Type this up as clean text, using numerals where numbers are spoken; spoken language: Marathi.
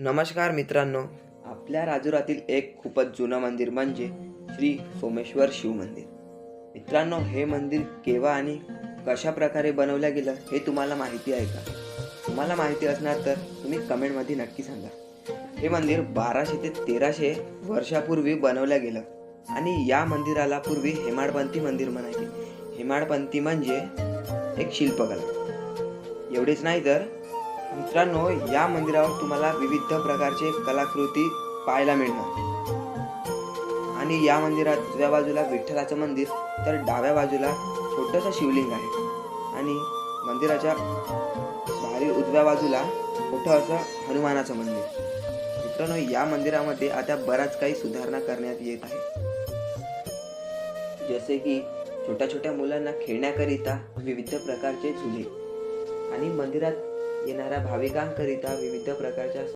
नमस्कार मित्रांनो, आपल्या राजुरातील एक खूपच जुनं मंदिर म्हणजे श्री सोमेश्वर शिव मंदिर. मित्रांनो, हे मंदिर केव्हा आणि कशा प्रकारे बनवलं गेलं हे तुम्हाला माहिती आहे का? तुम्हाला माहिती असणार तर तुम्ही कमेंटमध्ये नक्की सांगा. हे मंदिर 1200 ते 1300 वर्षापूर्वी बनवलं गेलं आणि या मंदिराला पूर्वी हेमाडपंथी मंदिर म्हणायचे. हेमाडपंथी म्हणजे एक शिल्पकला. एवढेच नाही तर मित्रांनो, या मंदिरावर तुम्हाला विविध प्रकारचे कलाकृती पाहायला मिळणार. आणि या मंदिरात उजव्या बाजूला विठ्ठलाचं मंदिर तर डाव्या बाजूला छोटंसं शिवलिंग आहे. आणि मंदिराच्या बाहेर उजव्या बाजूला मोठं असं हनुमानाचं मंदिर. मित्रांनो, या मंदिरामध्ये आता बराच काही सुधारणा करण्यात येत आहे. जसे की छोट्या छोट्या मुलांना खेळण्याकरिता विविध प्रकारचे झुले आणि मंदिरात येणाऱ्या भाविकांकरिता विविध प्रकारच्या